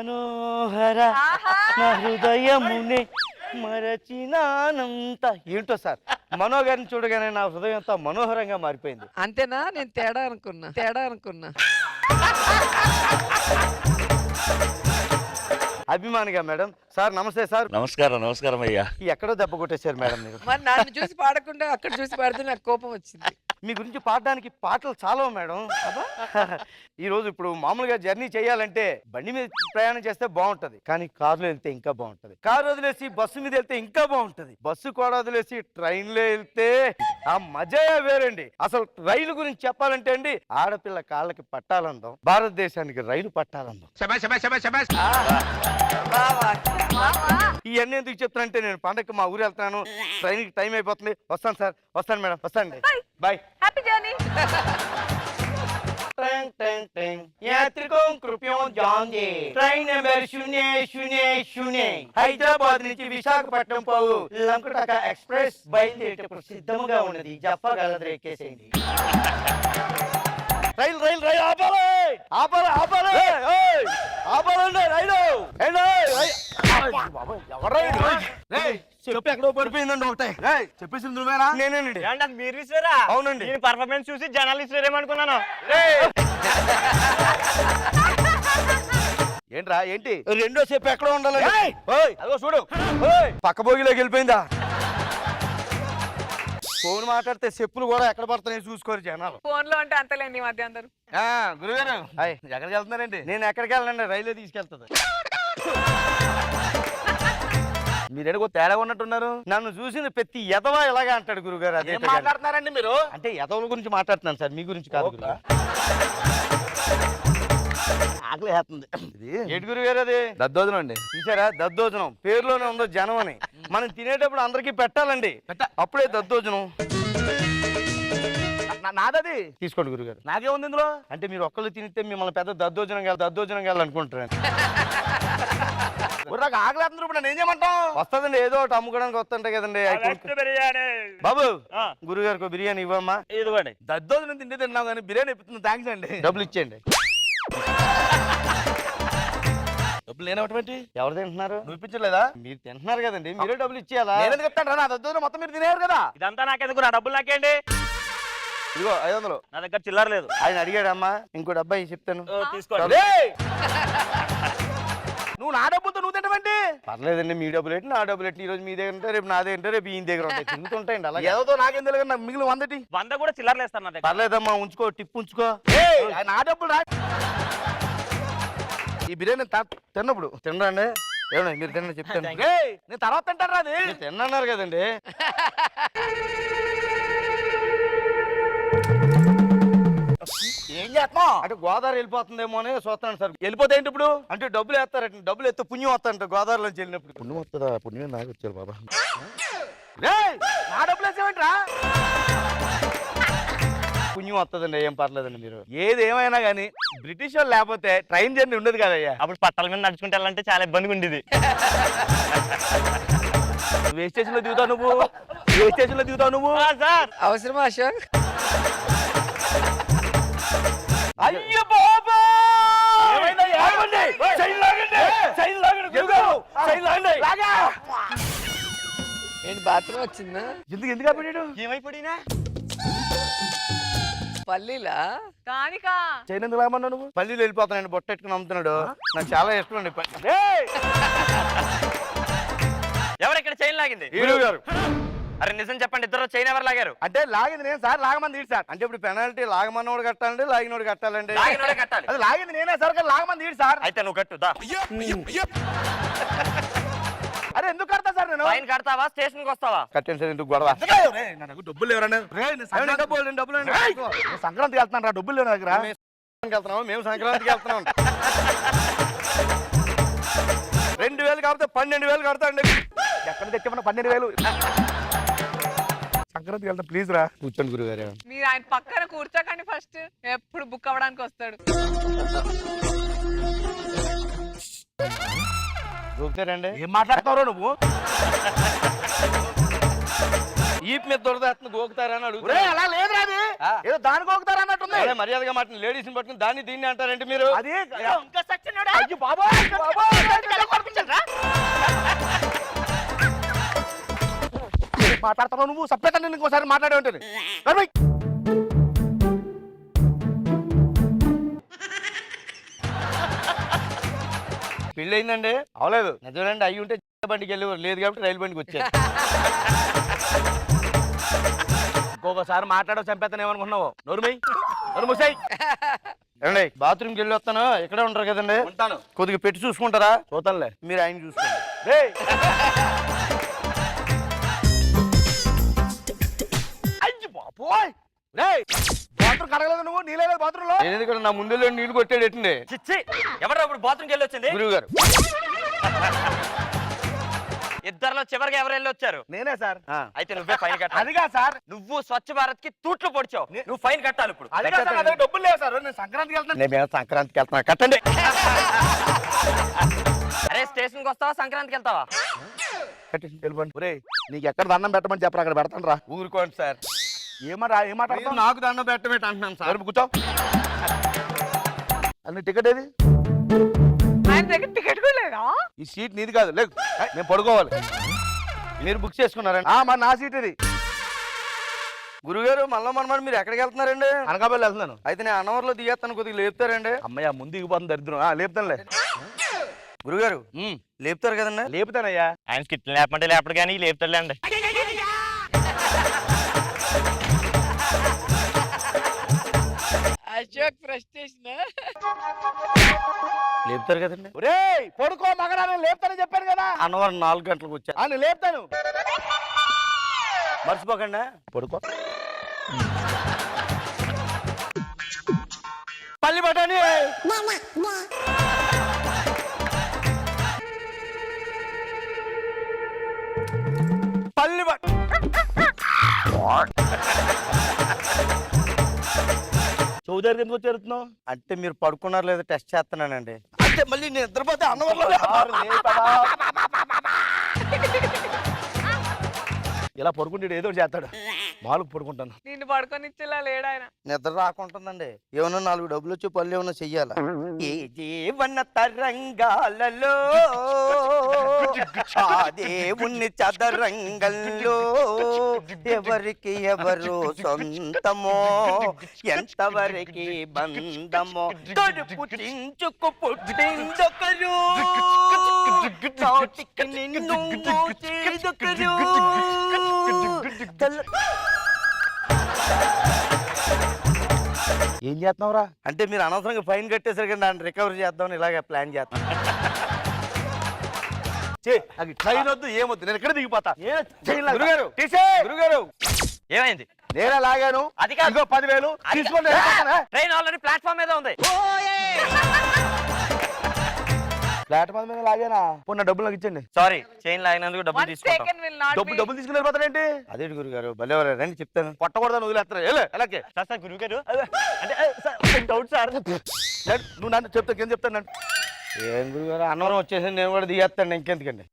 మనోహర నా హృదయమునే మరచినానంత. ఏంటో సార్, మనో గారిని చూడగానే నా హృదయం అంతా మనోహరంగా మారిపోయింది. అంతేనా? నేను తేడా అనుకున్నా. అభిమానిగా మేడం. సార్ నమస్తే సార్. నమస్కారం అయ్యా. ఎక్కడో దెబ్బ కొట్టేశారు మేడం మీరు. మరి నన్ను చూసి పాడకుండా అక్కడ చూసి పాడితే నాకు కోపం వచ్చింది. మీ గురించి పాడడానికి పాటలు చాలా మేడం. ఈ రోజు ఇప్పుడు మామూలుగా జర్నీ చేయాలంటే బండి మీద ప్రయాణం చేస్తే బాగుంటది, కానీ కారులో వెళ్తే ఇంకా బాగుంటది. కారు వదిలేసి బస్సు మీద వెళ్తే ఇంకా బాగుంటది. బస్సు కూడా వదిలేసి ట్రైన్ లో వెళ్తే ఆ మజా వేరండి. అసలు రైలు గురించి చెప్పాలంటే అండి, ఆడపిల్ల కాళ్ళకి పట్టాలందాం, భారతదేశానికి రైలు పట్టాలందాం. ఇవన్నీ ఎందుకు చెప్తానంటే, నేను పండగకి మా ఊరు వెళ్తాను, ట్రైన్ కి టైం అయిపోతుంది. వస్తాను సార్, వస్తాను మేడం, వస్తాను. బాయ్. Happy journey. హైదరాబాద్ నుంచి విశాఖపట్నం పోవు లంకటక ఎక్స్ప్రెస్ బయలుదేరేటప్పుడు సిద్ధముగా ఉన్నది. జఫా గలదర ఎక్కేసేయండి. రైలు రైలు రైలు ఆపాలి ఆపాలి ఆపాలి ఆపాలండి రైలు. చెప్పు ఎక్కడో పడిపోయిందండి ఒకటే. చెప్పేసింది నువ్వేనా? నేనేనండి. మీరు ఇస్తారా? అవునండి. పర్ఫార్మెన్స్ చూసి జనాలు ఇస్తారేమనుకున్నాను. ఏంట్రా ఏంటి రెండో సేపు ఎక్కడ ఉండాలి? అదో చూడు, పక్క బోగిలోకి వెళ్ళిపోయిందా? ఫోన్ మాట్లాడితే చెప్పులు కూడా ఎక్కడ పడతాయని చూసుకోరు జనాలు. ఫోన్ లో అంటే అంతలేండి ఈ మధ్య అందరు. గురుగారు ఎక్కడికి వెళ్తున్నారండి? నేను ఎక్కడికి వెళ్ళండి, రైలు తీసుకెళ్తుంది. మీరేదో తేడా ఉన్నట్టున్నారు. నన్ను చూసిన ప్రతి ఎదవా ఇలాగా అంటాడు గురుగారు. అదే మాట్లాడుతున్నారండి మీరు? అంటే ఎదవల గురించి మాట్లాడుతున్నాను సార్, మీ గురించి కాదు. ఆకలి వేస్తుంది. ఏంటి గురుగారు అది? దద్దోజనం అండి. చూసారా, దద్దోజనం పేరులోనే ఉందో జనం అని. మనం తినేటప్పుడు అందరికీ పెట్టాలండి, అప్పుడే దద్దోజనం. నాదది తీసుకోండి గురుగారు. నాకేముంది ఇందులో? అంటే మీరు ఒక్కళ్ళు తినితే మిమ్మల్ని పెద్ద దద్దోజనం అనుకుంటారు. నాకు ఆకలి వేస్తుంది. ఇప్పుడు నేను ఏం చేయమంటాం? వస్తుందండి, ఏదో ఒకటి అమ్ముకోవడానికి వస్తుంటాయి కదండి. బాబు గురుగారికి బిర్యానీ ఇవ్వమ్మా. ఇదిగోండి. దద్దోజనం తింటే తిన్నావు కానీ బిర్యానీ ఇస్తుంది. థ్యాంక్స్ అండి. డబ్బులు ఇచ్చేయండి. డబ్బులు లేనటువంటి ఎవరు తింటున్నారు? నువ్వు ఇప్పించలేదా? మీరు తింటున్నారు కదండి, మీరే డబ్బులు ఇచ్చేయాలా? నేను చెప్తాను, నా దద్దోజనం మొత్తం మీరు తినేరు కదా. ఇదంతా నాకెందుకు? నా డబ్బులు నాకేండి. ఇదిగో 500. నా దగ్గర చిల్లర లేదు. ఆయన అడిగాడమ్మా, ఇంకో డబ్బా చెప్తాను తీసుకోండి. నువ్వు నా డబ్బులతో నువ్వు తింటావండి. పర్లేదండి, మీ డబ్బులు ఏంటి, నా డబ్బులు ఏంటి? ఈ రోజు మీ దగ్గర ఉంటాయి, రేపు నా దగ్గర ఉంటాయి, రేపు ఈయన దగ్గర ఉంటాయి, తిరుగుతుంటాయండి. అలా ఏదో నాకేం తెలియదు. నాకు మిగిలిన 100 కూడా చిల్లరలు వేస్తాను నా దగ్గర. పర్లేదమ్మా, ఉంచుకో, టిప్ ఉంచుకో. నా డబ్బులు రా. ఈ బిర్యానీ తిన్నప్పుడు తినరండి. ఏమన్నా మీరు తిన్న చెప్తాను. నేను తర్వాత తింటారా? అది తిన్నారు కదండి. ఏం చేస్తున్నావు అంటే? గోదావరి వెళ్ళిపోతుందేమో అని చూస్తాను సార్. వెళ్ళిపోతే ఏంటి ఇప్పుడు? అంటే డబ్బులు వేస్తారంట, డబ్బులు ఎత్తే పుణ్యం వస్తారంట గోదావరిలోంచి వెళ్ళినప్పుడు. పుణ్యం వస్తుందా? పుణ్యం నాకు వచ్చారు బాబా. నా డబ్బులు వేసేమంటరా? పుణ్యం వస్తుందండి, ఏం పర్లేదండి. మీరు ఏది ఏమైనా కానీ బ్రిటిష్ వాళ్ళు లేకపోతే ట్రైన్ జర్నీ ఉండదు కదయ్యా. అప్పుడు పట్టాల మీద నడుచుకుంటే వెళ్ళాలంటే చాలా ఇబ్బందిగా ఉండేది. ఏ స్టేషన్ లో దిగుతావు నువ్వు? ఏ స్టేషన్ లో దిగుతావు నువ్వు? సార్ అవసరమా అశోక్? అయ్యో బాబా! ఏంటి బాత్రూమ్ వచ్చిందా? ఎందుకు పడినాడు? ఏమైపోయినా పల్లీలా? కానికా చైన్ ఎందుకు లాగమన్నా నువ్వు? పల్లీలు వెళ్ళిపోతానండి, బొట్టెట్టుకుని అమ్ముతున్నాడు. నాకు చాలా ఇష్టం అండి. ఎవరు ఇక్కడ చైన్ లాగింది? గారు. అరే నిజం చెప్పండి, ఇద్దరు చైన్ ఎవరు లాగారు? అంటే లాగింది నేను సార్, లాగమంది ఈడు సార్. అంటే ఇప్పుడు పెనాల్టీ లాగమన్నోడు కట్టాలండి, లాగినోడు కట్టాలండి. లాగినోడే కట్టాలి. అది లాగింది నేనే సార్, కానీ లాగమంది ఈడు సార్. అయితే నువ్వు కట్టు దా. అరే ఎందుకు కడతా సార్? నేను ఫైన్ కడతావా, స్టేషన్ కి వస్తావా? కట్టాను సార్. ఎందుకు గొడవ? డబ్బులు ఎవరన్నా? సంక్రాంతికి వెళ్తున్నాను రా, డబ్బులు లేవు నా దగ్గర. వెళ్తున్నాము మేము, సంక్రాంతికి వెళ్తున్నాం. 2000 కాకపోతే 12,000 కడతా అండి. ఎక్కడ తెచ్చామన్నా 12,000. సంక్రాంతికి వెళ్తా ప్లీజ్ రా. కూర్చోండి గురుగారు. మీరు ఆయన పక్కన కూర్చోకండి, ఫస్ట్ ఎప్పుడు బుక్ అవ్వడానికి వస్తాడు. దూకుతారండి. ఏం మాట్లాడతారో నువ్వు? ఈప్ మీద దొరదేస్తుంది, గోకుతారని అడుగుతా. అలా లేదు రాదు, ఏదో దాని గోకుతారు అన్నట్టుంది. మర్యాదగా మాట లేడీస్ ని పట్టుకుని దాన్ని దీన్ని అంటారంటే మీరు. అది ఇంకా సచ్చినోడా? అయ్యో బాబోయ్, మాట్లాడుతున్నావు నువ్వు సభ్యత నేను ఇంకోసారి మాట్లాడే ఉంటుంది. పెళ్ళి అయిందండి అవలేదు నిజమేనండి. అయ్యి ఉంటే బండికి వెళ్ళేవారు, లేదు కాబట్టి రైలు బండికి వచ్చారు. ఇంకొకసారి మాట్లాడవు చంపేస్తాను ఏమనుకున్నావు? నోరుమై నోరుమూసాయి. ఏమండి బాత్రూమ్కి వెళ్ళి వస్తాను, ఇక్కడే ఉంటారు కదండి. ఉంటాను, కొద్దిగా పెట్టి చూసుకుంటారా? చూతానులే, మీరు ఆయన చూసుకోండి. అయ్యి బాబోయ్, బాత్రూమ్ కడగలేదు నువ్వు, నీళ్ళు బాత్రూమ్ లో. నేను ఎందుకంటే నా ముందు నీళ్లు కొట్టాడు ఎట్టండి. చిచ్చి ఎవరు ఇప్పుడు బాత్రూమ్కి వెళ్ళి వచ్చింది? గురువు గారు. ఇద్దరులో చివరికి ఎవరు వెళ్ళి వచ్చారు? నేనే సార్. అయితే నువ్వే ఫైన్ కట్టాలి. అదిగా సార్, నువ్వు స్వచ్ఛ భారత్ కి తూట్లు పొడిచావు, నువ్వు ఫైన్ కట్టాలి ఇప్పుడు. డబ్బులు లేవు సార్, నేను సంక్రాంతికి వెళ్తాను. నేను సంక్రాంతికి వెళ్తున్నా, కట్టండి. అరే స్టేషన్ కి వస్తావా సంక్రాంతికి వెళ్తావా? కట్టండి, వెళ్ళిపోండి. ఒరేయ్ నీకు ఎక్కడ దండం పెట్టమని చెప్పరా, అక్కడ పెడతాను రా. ఊరుకోండి సార్. ఏమాట నాకు దండం పెట్టమేట అంటున్నాను సార్. కూర్చో. అన్ని టికెట్ ఏది? ఆయన దగ్గర టికెట్ కూడా లేదా? ఈ సీట్ నీది కాదు, లేదు నేను పడుకోవాలి. మీరు బుక్ చేసుకున్నారండి? మరి నా సీట్ ఇది. గురుగారు మళ్ళా మనమాట మీరు ఎక్కడికి వెళ్తున్నారండి? అనకాపల్లి వెళ్తున్నాను. అయితే నేను అన్నవరంలో దిగేస్తాను, కొద్దిగా లేపుతారండి. అమ్మయ్య ముందు దిగిపోతుంది దరిద్రం. లేపుతానులే. గురుగారు లేపుతారు కదండి? లేపుతానయ్యా. ఆయన స్కిట్లు లేపమంటే లేపడు కానీ లేపుతాడులేండి. అశోక్ ఫ్రస్ట్రేషన్. లేపుతారు కదండి? ఒరేయ్ పడుకో మగడా, నేను లేపుతానని చెప్పాను కదా. అన్నవరం 4 గంటలకు వచ్చా. నేను లేపుతాను, మర్చిపోకండి. పడుకో. పల్లి బఠానీ. పల్లి చౌదరి ఎందుకు వచ్చేరుతున్నావు అంటే మీరు పడుకున్నారు లేదా టెస్ట్ చేస్తున్నానండి. అంటే మళ్ళీ నేను నిద్రపోతే అన్నవరంలో ఇలా పడుకుంటే ఏదో చేస్తాడు. మాలకు పడుకుంటాను. నిన్ను పడుకొని ఇచ్చేలా లేడు ఆయన. నిద్ర రాకుంటుందండి. ఏమన్నా 4 డబ్బులు వచ్చి పళ్ళు ఏమన్నా చెయ్యాలా? ఏ జీవన తరంగాలలో దేవుని చదరంగంలో ఎవరికి ఎవరు సొంతమో ఎంతవరకు బంధమో తడుపు చించుకు పుట్టిందొకరు నోటికి నిన్ను మోచేదొకరు. ఏం చేస్తున్నావురా అంటే మీరు అనవసరంగా ఫైన్ కట్టేసరి కానీ దాన్ని రికవరీ చేద్దామని ఇలాగే ప్లాన్ చేస్తాను. ట్రైన్ వద్దు ఏమొద్దు, నేను ఎక్కడ దిగిపోతా. గురుగారు గురుగారు ఏమైంది? నేనే లాగాను. అది కాదు, 10,000 తీసుకోండి. ట్రైన్ ఆల్రెడీ ప్లాట్ఫామ్ మీద ఉంది. ప్లాట్ఫామ్ మీద లాగానా? పొన్న డబ్బులు నాకు ఇచ్చండి. సారీ, చైన్ లాగినందుకు డబ్బులు 1 తీసుకుంటాం. second will not be. డబ్బులు తీసుకుని వెళ్ళిపోతాడండి. అదే గురుగారు భలేవారు, రండి చెప్తాను. కొట్టకూడదని వదిలేస్తారు. అలాగే సార్ గురువు గారు అంటే డౌట్ సార్. నువ్వు నన్ను చెప్తా, ఏం చెప్తాను. ఏం గురుగారు అన్నవరం వచ్చేసి నేను కూడా దిగేస్తాను, ఇంకెందుకండి.